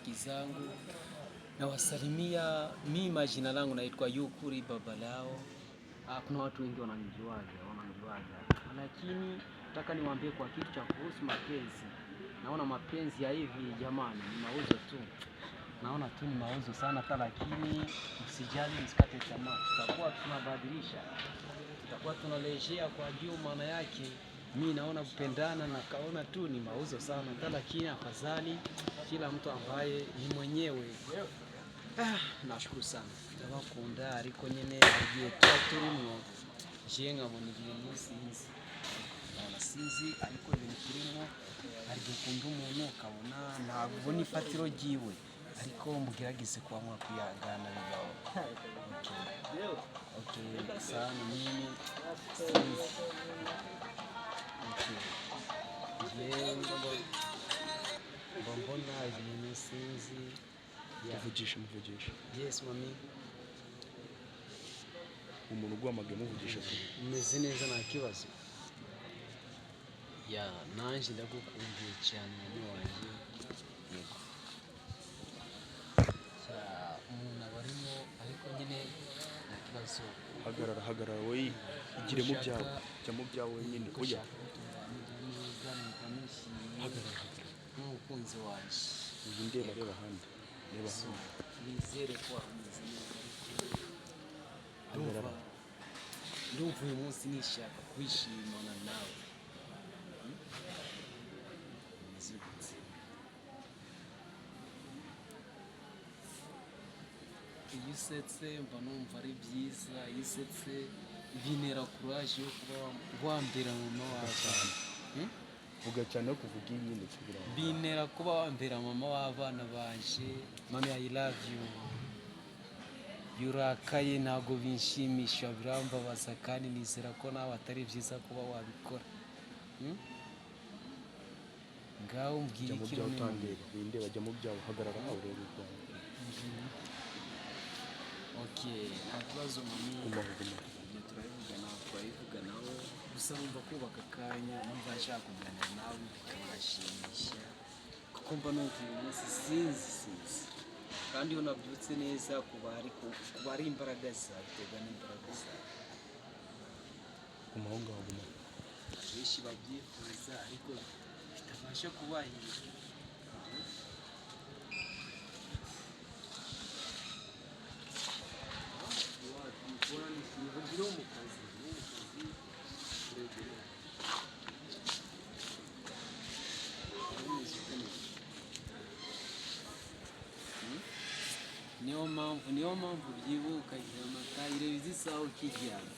marafiki zangu. Na wasalimia, mimi majina langu naitwa Yukuri Babalao. Kuna watu wengi wananijuaga. Lakini nataka niwaambie kwa kitu cha kuhusu mapenzi. Naona mapenzi ya hivi jamani ni mauzo tu. Naona tu ni mauzo sana hata, lakini msijali, msikate tamaa. Tutakuwa tunabadilisha. Tutakuwa tunarejea kwa juu, maana yake mimi naona kupendana na kaona tu ni mauzo sana hata, lakini afadhali kila mtu ambaye ni mwenyewe. Nashukuru sana. Ndabakunda ariko nyene agiye turimo jenga mu bintu sinzi. Sinzi ariko ibintu turimo agiye kunda umuntu ukabona ntabwo nifatiro giwe, ariko mugerageze kwamwa kuyagana bibaho. Okay, sana mimi sinzi. Okay. Mbona ibintu sinzi. Muvugisha. Yes mami. Umuntu ugwamagaye muvugisha tu. Umeze neza nta kibazo. Ya nanje ndagukumbuye cyane mami wanjye. Yego. Umuntu abarimo ariko nyine nta kibazo. Hagarara we igire mu byawe. Jya mu byawe nyine. Oya. Hagarara. N'umukunzi wanjye. Reba handi. Nizere ko ameze neza. Ndumva uyu munsi nishaka kwishimana nawe. Iyo usetse mba numva ari byiza, iyo usetse bintera courage yo kuba wambera mama w'abana. Vuga cyane no kuvuga nyine kugira ngo bintera kuba wambera mama w'abana banje. Mami, I love you. Yurakaye ntago binshimisha, birambabaza kandi nizera ko nawe atari byiza kuba wabikora. Ngaho mbwira iki winde bajya mu byawe. Hagarara aho rero ubwawe. Okay, ntakibazo mami. Turabivuga nawe gusa numva kubaka akanya, numva nshaka kuganira nawe bikabashimisha, kuko mba numva uyu munsi sinzi. Kandi iyo nabyutse neza kuba ari imbaraga zawe, biterwa n'imbaraga zawe. Guma. Benshi babyifuza ariko bitabasha kubahira. Niyo mpamvu byibuka igihe amata ireba izisaho ukijyana.